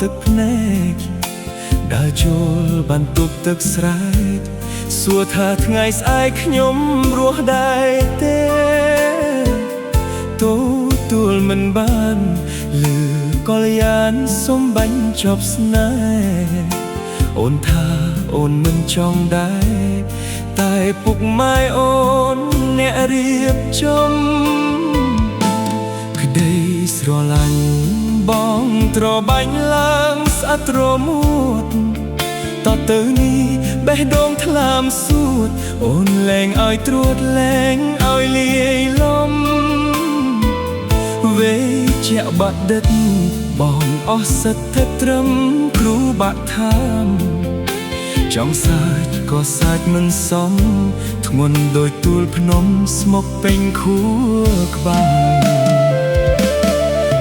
ទឹកភ្នែកដើរចូលបន្ទប់ទឹកស្រែកសួរថាថ្ងៃស្អែកខ្ញុំរស់ដែរទេទួលមិនបានលឺកលយានសុំបាញ់ចប់ស្នេហ៍អូនថាអូនមិនចង់ដែរតែពុកម៉ែអូនអ្នករៀបចំក្តីស្រឡាញ់បងត្របាញ់ឡើងស្អិតរមួតតទៅនេះបេះដូងថ្លាមសួតអូនលែងឲ្យត្រួតលែងឲ្យលាយលំវេជាបាក់ដិតបងអស់សិទ្ធិត្រឹមគ្រូបាក់ថាមចង់សាច់ក៏សាច់មិនសមធ្ងន់ដោយទួលភ្នំស្មុកពេញខួរក្បាល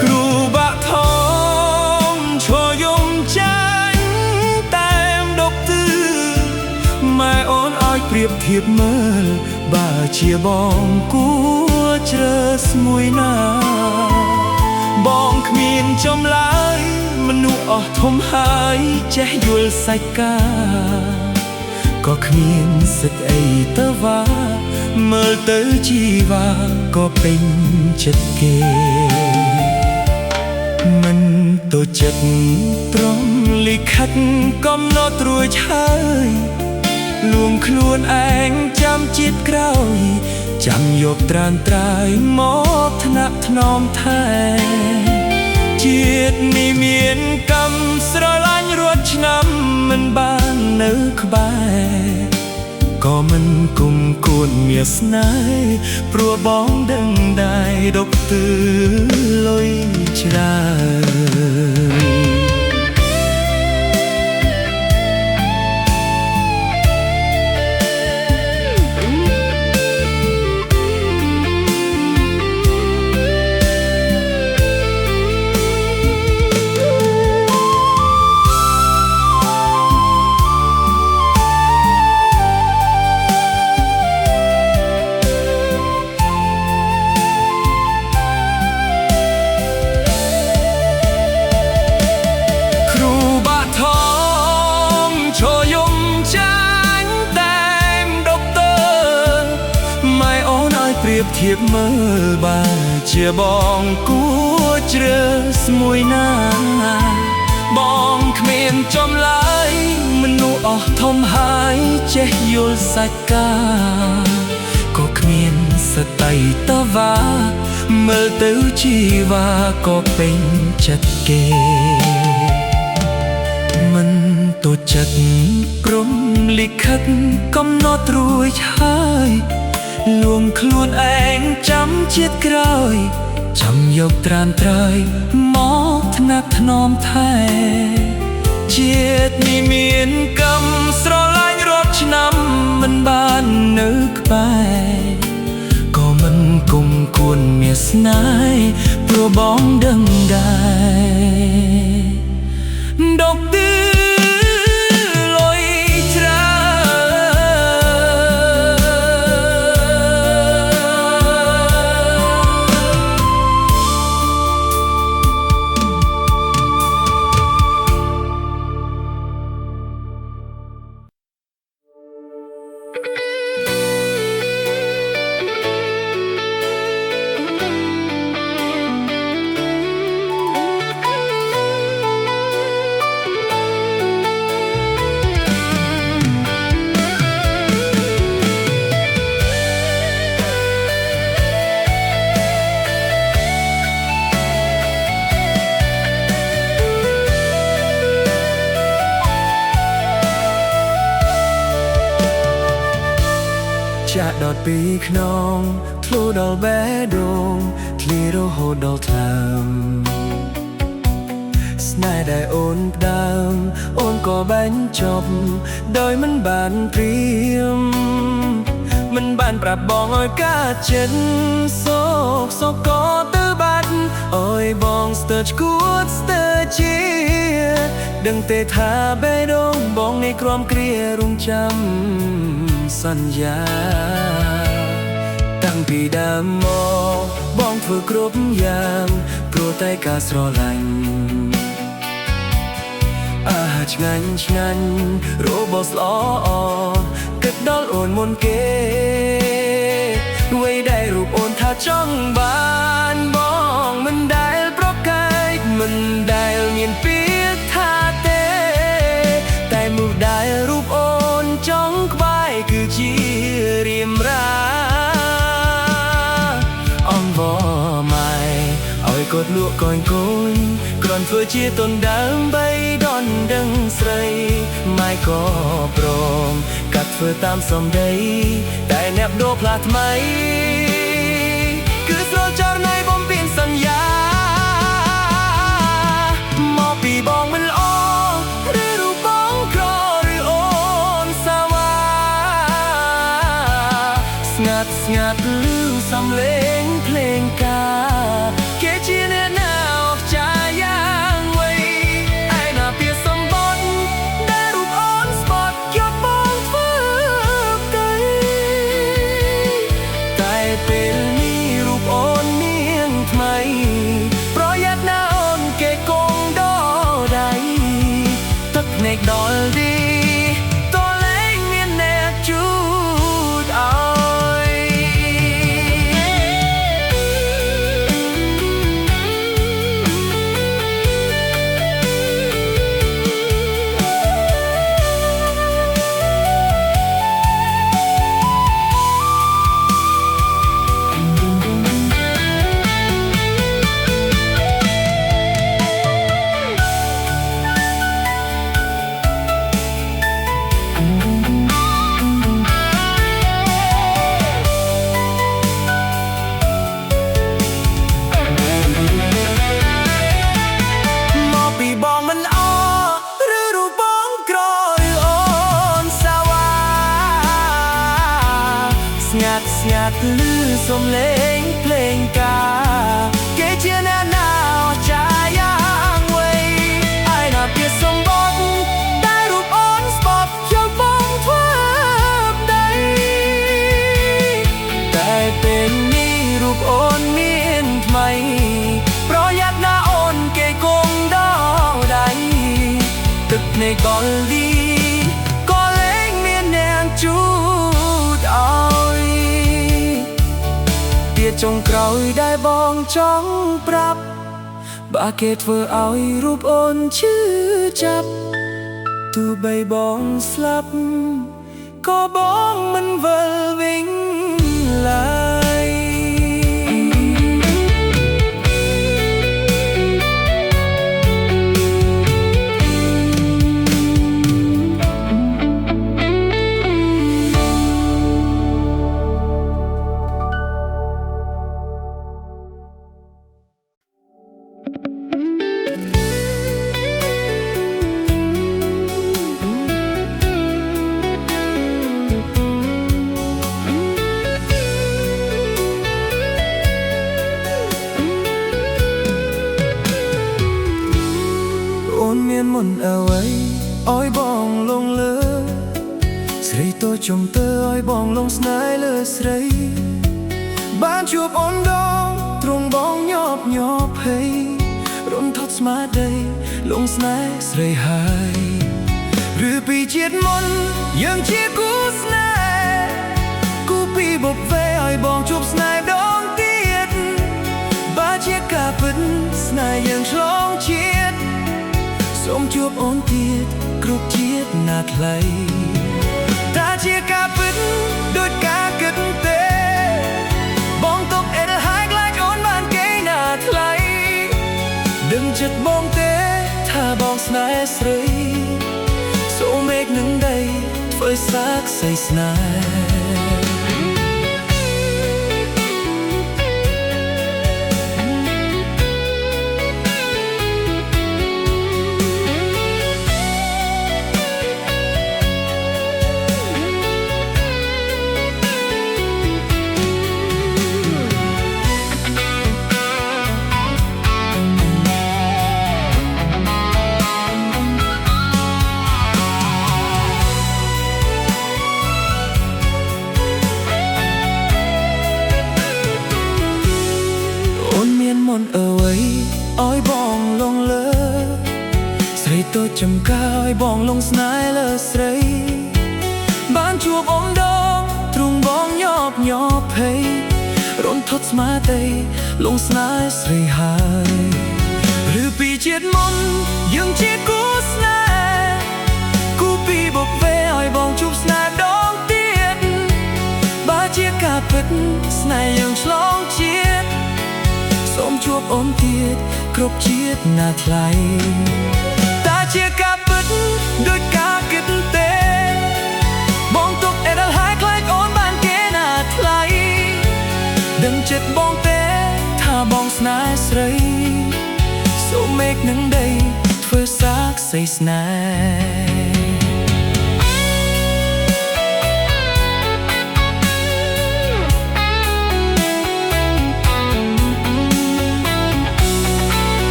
គ្រូបាក់ធំឈរយំចាញ់តែមដប់ទឺម៉ែអូនឲ្យប្រៀបធៀបមើលបើជាបងគួរជ្រើស្មួយណាបងគ្មានចំឡើយមនុស្សអស់ធំហើយចេះយល់សាច់កាក៏គ្មានសិទ្ធអីទៅវ៉ាមើលទៅជីវ៉ាក៏ពេញចិត្តគេមិនទៅចិត្តព្រមលិខិតកំណត់រួចហើយលួងខ្លួនឯងចាំជាតិក្រោយចាំយកត្រានត្រាយមកថ្នាក់ថ្នមថែជាតិនេះមានកម្មស្រឡាញ់រត់ឆ្នាំមិនបាននៅក្បែរក៏មិនគុំគួនមានស្នេហ៍ព្រោះបងដឹងដែរដប់ទឺលុយច្រើនធៀបមើលបើជាបងគួរជ្រើស្មួយណាបងគ្មានចំឡើយមនុស្សអស់ធំហើយចេះយល់សាច់កាក៏គ្មានសតិតវ៉ាមើលទៅជីវ៉ាក៏ពេញចិត្តគេមិនទៅចិត្តព្រមលិខិតកំណត់រួចហើយលួងខ្លួនឯងចាំជាតិក្រោយចាំយកត្រានត្រើយមកថ្នាក់ថ្នមថែជាតិនេះមានកម្មស្រឡាញ់រាប់ឆ្នាំមិនបាននៅក្បែរក៏មិនគុំគួនមានស្នេហ៍ព្រោះបងដឹងដែរដប់ទឺចាក់ដតពីខ្នងធ្លុះដល់បេះដូងធ្លារហូតដល់ថ្លើមស្នេហ៍ដែលអូនផ្ដើមអូនក៏បែងចប់ដោយមិនបានព្រៀមមិនបានប្រាប់បងឲ្យកាត់ចិត្តសោកក៏ទៅបាត់អើយបងស្ទើរឈួតស្ទើរជាដឹងទេថាបេះដូងបងនេះក្រំគ្រារងចាំសន្យាតាំងពីដើមមកបងធ្វើគ្រប់យ៉ាងព្រោះតែការស្រឡាញ់ អាហារឆ្ងាញ់ឆ្ងាញ់របស់ស្អគិតដល់អូនមុនគេអ្វីដែលរូបអូនថាចង់បានបងមិនដែលប្រកែកមិនដែលមានពាក្យថាទេតែមួយដែលរូបអូនចង់ក្បែរគឺជារៀមរាអង្វរម៉ែឲ្យកត់លក់កូនកូនគ្រាន់ធ្វើជាទុនដើម្បីដនដឹងស្រីម៉ែក៏ព្រមកាត់ធ្វើតាមសំដីតែអ្នកបដូរផ្លាស់ថ្មីគឺស្រោចរណៃបំពេញសន្យាមកពីបងមិនល្អឬរូបបងក្រឬអូនសាវ៉ាស្ងាត់ស្ងាត់ឮសំឡេងភ្លេងការគេជាអ្នកណាអស្ចារ្យយ៉ាងវៃឯណាពីសម្បត្តិដែលរូបអូនស្បត់យកបងធ្វើទៅតែពេលនេះរូបអូនមានថ្មីប្រយ័ត្នណាអូនគេគង់ដល់ដៃទឹកភ្នែកដល់ទីតលែងមានអ្នកជូតឲ្យស្ងាត់ស្ងាត់ឮសំឡេងភ្លេងការគេជាអ្នកណាអស្ចារ្យយ៉ាងវៃឯណាពីសម្បត្តិដែលរូបអូនស្បត់យកបងធ្វើដីតែពេលនេះរូបអូនមានថ្មីប្រយ័ត្នណាអូនគេគង់ដល់ដៃទឹកភ្នែកកលឌីក៏លែងមានអ្នកជូតឲ្យចុងក្រោយដែលបងចង់ប្រាប់បើគេធ្វើឲ្យរូបអូនឈឺចាប់ទោះបីបងស្លាប់ក៏បងមិនវិលវិញឡើយមានមុនអ្វីឲ្យបងលងលើស្រីតូចចំទើឲ្យបងលងស្នេហ៍លើស្រីបានជួបអូនដងទ្រង់បងញាប់ភ័យរំថត់ស្មារតីលងស្នេហ៍ស្រីហើយឬពីជាតិមុនយើងជាគូស្នេហ៍គូពីបុព្វេឲ្យបងជួបស្នេហ៍ដងទៀតបើជាការពិតស្នេហ៍យើងឆ្លងជាតិសូមជួបអូនទៀតគ្រប់ជាតិណាថ្លៃតែជាការពិតដូចការគិតទេបងទុកអេលហើយខ្លាចអូនបានគេណាថ្លៃដឹងចិត្តបងទេថាបងស្នេហ៍ស្រីសូមមេឃនឹងដីធ្វើសាកសីស្នេហ៍មុនអ្វីឲ្យបងលងលើស្រីត tôi chầm cao ai bong lông snai lơ sấy bán chuộc ôm đông trung bong nhọp nhọp hay rộn thốt má tây lông snai sấy hai rư pi chiết môn dương chiết cú snai cú pi bộc về ai bong chụp snai đong tiết ba chiếc cà phết snai dương slong chiết xóm chuộc ôm tiết cướp chiết nạt lại ta chia cà phết đôi cá kết tê bong tục e đã hai khai ôn ban kế nạt lại đừng chết bong té tha bong snai sấy số mệt nâng đây phơi xác say snai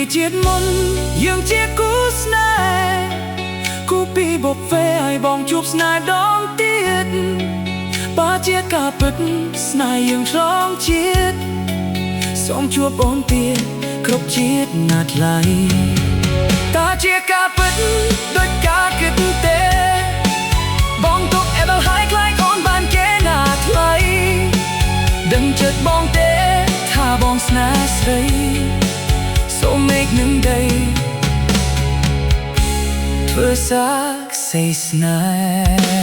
chiết môn dương chiếc cú snai cú pi bộc về ai bong chụp snai đong tiết ba chiếc cà phết snai dương slong chiết xóm chuộc ôm tiết cướp chiết nạt lại ta chiếc cà phết đôi cá kết tê bong tục e bao hai khai ôn ban kế nạt lại đừng chết bong té tha bong snai sấy số mệt nâng đây phơi xác say snai